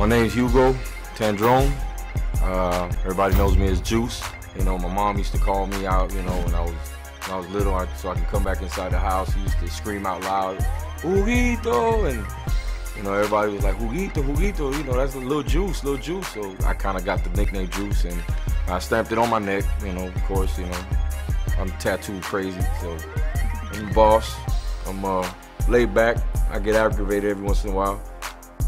My name's Hugo Tandrone. Everybody knows me as Juice. You know, my mom used to call me out, you know, when I was little, so I could come back inside the house. She used to scream out loud, Huguito, and you know, everybody was like, Huguito, Huguito, you know, that's a little Juice. So I kind of got the nickname Juice, and I stamped it on my neck, you know, of course, you know, I'm tattoo crazy, so I'm the boss. I'm laid back. I get aggravated every once in a while.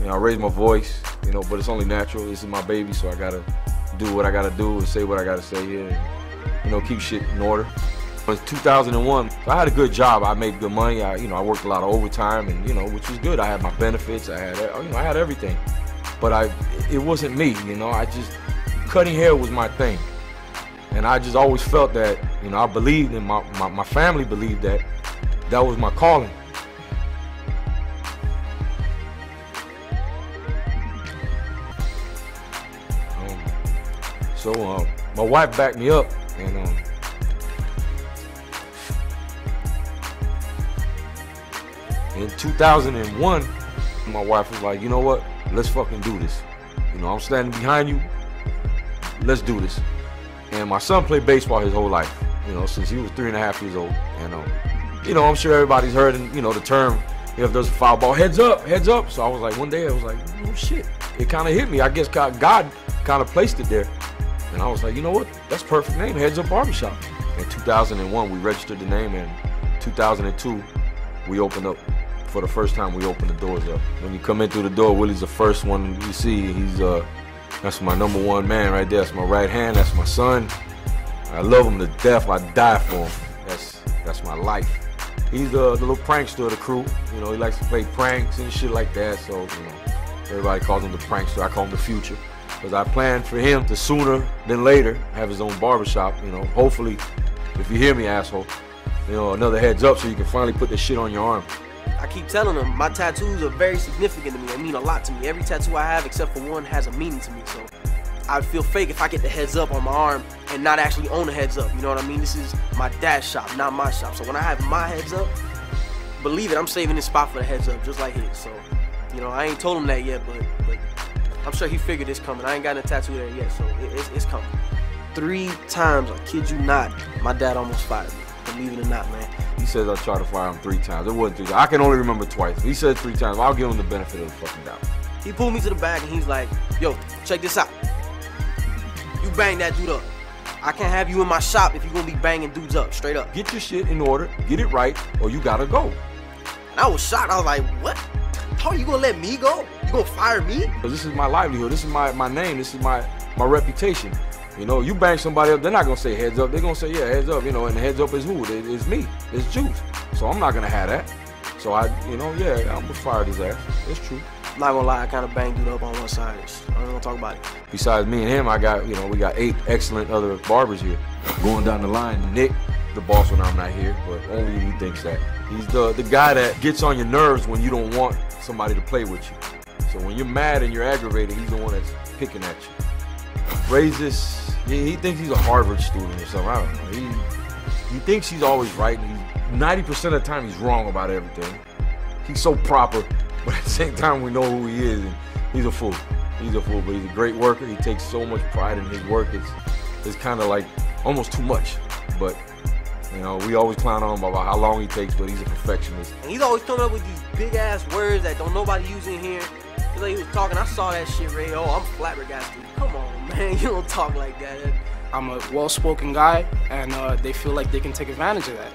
You know, I raise my voice, you know, but it's only natural. This is my baby, so I gotta do what I gotta do and say what I gotta say here, and, you know, keep shit in order. It was 2001, so I had a good job. I made good money. I worked a lot of overtime, and you know, which was good. I had my benefits. I had everything, but it wasn't me. You know, cutting hair was my thing, and I just always felt that, you know, I believed in my family believed that was my calling. So my wife backed me up, and in 2001, my wife was like, you know what, let's fucking do this. You know, I'm standing behind you, let's do this. And my son played baseball his whole life, you know, since he was 3.5 years old. And you know, I'm sure everybody's heard, you know, the term, if there's a foul ball, heads up, heads up. So I was like, one day I was like, oh shit, it kind of hit me. I guess God kind of placed it there. And I was like, you know what, that's perfect name, Headz Up Barbershop. In 2001, we registered the name, and 2002, we opened up. For the first time, we opened the doors up. When you come in through the door, Willie's the first one you see. That's my #1 man right there. That's my right hand, that's my son. I love him to death, I die for him. That's my life. He's the little prankster of the crew. You know, he likes to play pranks and shit like that, so, you know, everybody calls him the prankster. I call him the future. Because I plan for him to sooner than later have his own barbershop, you know. Hopefully, if you hear me, asshole, you know, another Heads Up so you can finally put this shit on your arm. I keep telling them my tattoos are very significant to me. They mean a lot to me. Every tattoo I have, except for one, has a meaning to me. So I'd feel fake if I get the Heads Up on my arm and not actually own a Heads Up. You know what I mean? This is my dad's shop, not my shop. So when I have my Heads Up, believe it, I'm saving this spot for the Heads Up, just like his. So, you know, I ain't told him that yet, but I'm sure he figured it's coming. I ain't got a tattoo there yet, so it's coming. 3 times, I kid you not, my dad almost fired me. Believe it or not, man. He says I tried to fire him 3 times. It wasn't 3 times. I can only remember twice. He said 3 times. I'll give him the benefit of the fucking doubt. He pulled me to the back and he's like, yo, check this out. You bang that dude up. I can't have you in my shop if you're gonna be banging dudes up, straight up. Get your shit in order, get it right, or you gotta go. And I was shocked. I was like, what? How are you gonna let me go? You gonna fire me? Because this is my livelihood. This is my name. This is my reputation. You know, you bang somebody up, they're not gonna say Heads Up. They're gonna say, yeah, Heads Up. You know, and the Heads Up is who? It's me. It's Juice. So I'm not gonna have that. So you know, yeah, I'm gonna fire his ass. It's true. I'm not gonna lie, I kind of banged dude up on one side. I ain't gonna talk about it. Besides me and him, we got 8 excellent other barbers here. Going down the line, Nick, the boss when I'm not here, but only he thinks that. He's the guy that gets on your nerves when you don't want somebody to play with you. So when you're mad and you're aggravated, he's the one that's picking at you. Raises, he thinks he's a Harvard student or something. I don't know. He thinks he's always right, and 90% of the time he's wrong about everything. He's so proper, but at the same time we know who he is, and he's a fool. He's a fool, but he's a great worker. He takes so much pride in his work. It's kind of like almost too much, but you know, we always clown on him about how long he takes, but he's a perfectionist. And he's always coming up with these big ass words that don't nobody use in here. Just like he was talking, I saw that shit, Ray. Oh, I'm flabbergasted. Come on, man, you don't talk like that. I'm a well-spoken guy, and they feel like they can take advantage of that.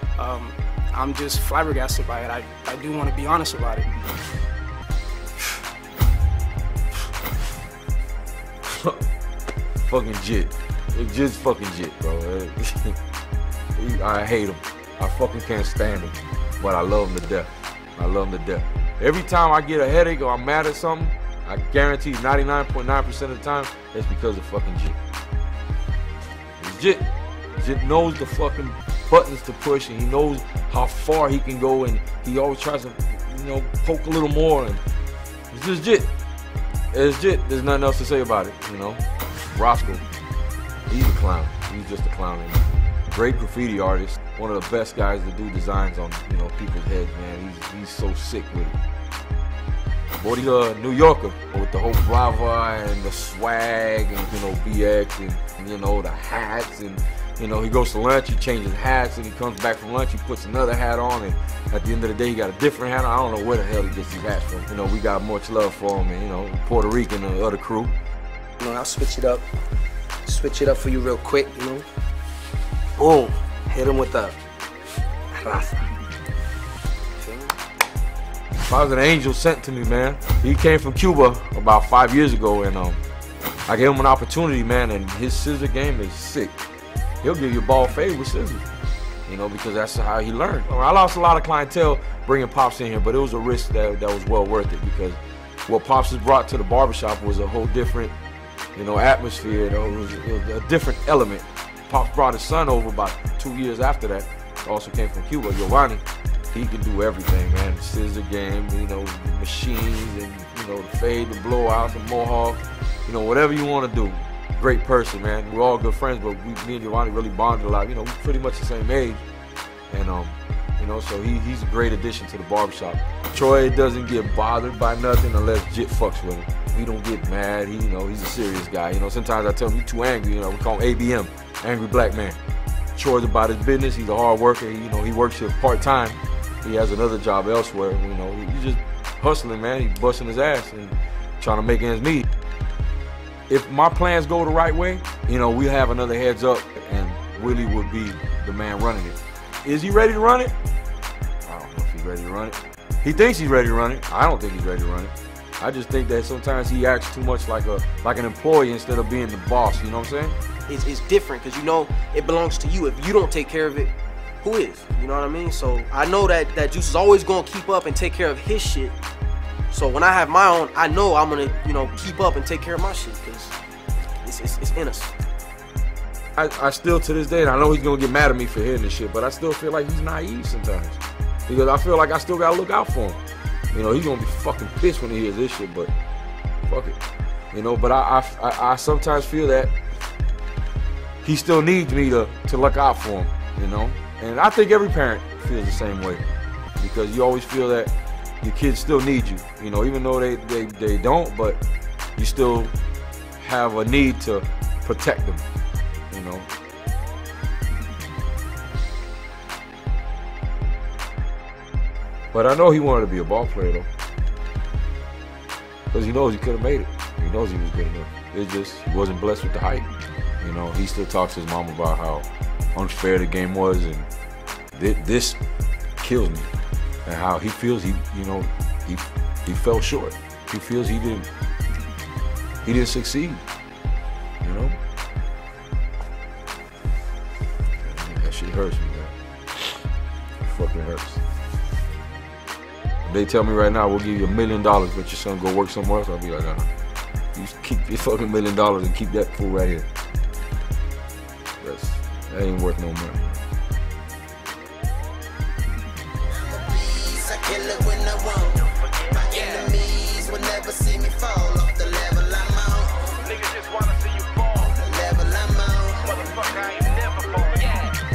I'm just flabbergasted by it. I do want to be honest about it. Fucking jit. It's just fucking jit, bro. I hate him. I fucking can't stand him. But I love him to death. I love him to death. Every time I get a headache or I'm mad at something, I guarantee 99.9% of the time, it's because of fucking jit. Jit. Jit knows the fucking buttons to push, and he knows how far he can go, and he always tries to, you know, poke a little more, and it's just Jit. It's Jit. There's nothing else to say about it, you know. Roscoe, he's a clown. He's just a clown. Great graffiti artist. One of the best guys to do designs on, you know, people's heads, man. He's so sick with it. Boy, he's a New Yorker with the whole brava and the swag and, you know, BX and you know, the hats and, you know, he goes to lunch, he changes hats and he comes back from lunch, he puts another hat on and at the end of the day he got a different hat on. I don't know where the hell he gets these hats from. You know, we got much love for him and, you know, Puerto Rican and the other crew. You know, I'll switch it up for you real quick, you know. Boom, hit him with the raza. I was an angel sent to me, man. He came from Cuba about 5 years ago, and I gave him an opportunity, man, and his scissor game is sick. He'll give you a ball fade with scissors, you know, because that's how he learned. I lost a lot of clientele bringing Pops in here, but it was a risk that was well worth it because what Pops has brought to the barbershop was a whole different, you know, atmosphere. It was a different element. Pops brought his son over about 2 years after that. Also came from Cuba, Giovanni. He can do everything, man. The scissor game, you know, the machines and, you know, the fade, the blowouts, the mohawk, you know, whatever you want to do. Great person, man. We're all good friends, but me and Giovanni really bonded a lot. You know, we're pretty much the same age. And, you know, so he's a great addition to the barbershop. Troy doesn't get bothered by nothing unless Jit fucks with him. He don't get mad. He, you know, he's a serious guy. You know, sometimes I tell him, you too angry. You know, we call him ABM, Angry Black Man. Troy's about his business. He's a hard worker. You know, he works here part-time. He has another job elsewhere. You know, he's just hustling, man. He's busting his ass and trying to make ends meet. If my plans go the right way, you know, we have another Headz Up and Willie would be the man running it. Is he ready to run it? I don't know if he's ready to run it. He thinks he's ready to run it. I don't think he's ready to run it. I just think that sometimes he acts too much like an employee instead of being the boss, you know what I'm saying? It's different because, you know, it belongs to you. If you don't take care of it, who is? You know what I mean? So I know that Juice is always going to keep up and take care of his shit. So when I have my own, I know I'm going to, you know, keep up and take care of my shit because it's in us. I still, to this day, and I know he's going to get mad at me for hearing this shit, but I still feel like he's naive sometimes. Because I feel like I still got to look out for him. You know, he's going to be fucking pissed when he hears this shit, but fuck it. You know, but I sometimes feel that he still needs me to look out for him, you know? And I think every parent feels the same way because you always feel that your kids still need you, you know, even though they don't, but you still have a need to protect them, you know. But I know he wanted to be a ball player though, because he knows he could have made it. He knows he was good enough. It's just he wasn't blessed with the height. You know, he still talks to his mom about how unfair the game was, and this kills me. And how he feels he fell short. He feels he didn't succeed. You know, that shit hurts me, man. It fucking hurts. If they tell me right now we'll give you $1 million, but your son go work somewhere else, I'll be like, you keep your fucking $1 million and keep that fool right here. That ain't worth no money. I kill it when I want. My enemies will never see me fall off the level I'm on. Niggas just wanna see you fall. The level I'm on. Motherfucker, I ain't never falling.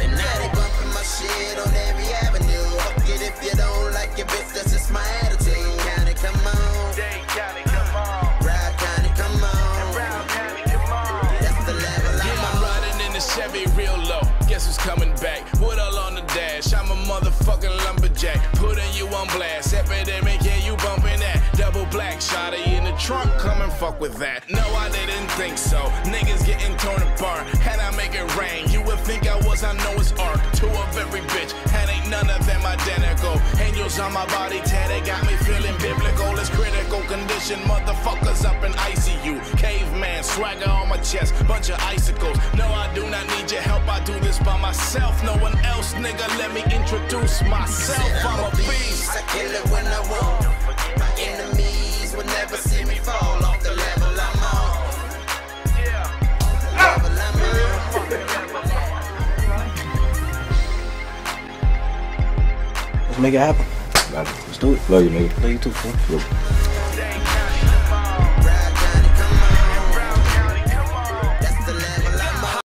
And now they bumping my shit on every avenue. Fuck it if you don't like your bitch, that's just my attitude. County, come on. Dade County, come on. Broward County, come on. And Broward County, come on. That's the level I'm on. Riding in the Chevy real low. Guess who's coming back? Wood all on the dash. I'm a motherfucking lumberjack. Putting you on blast. Epidemic, yeah, you bumping that. Double black shotty in the trunk. Come and fuck with that. No, I didn't think so. Niggas getting torn apart. Had I make it rain, you would think I was on Noah's Ark. Two of every bitch, and ain't none of them identical. Angels on my body, tatted, got me feeling biblical. It's critical condition. Motherfuckers up in ICU. Caveman, swagger on my chest. Bunch of icicles. No, I do not need your help. I do this by myself. No one else, nigga. Let me introduce myself. I'm a beast. I kill it when I want. My enemies will never see me fall off the level I'm on. Yeah. The level I'm on. Let's make it happen. Let's do it. Love you, nigga. Love you too, fool. Yep. Dade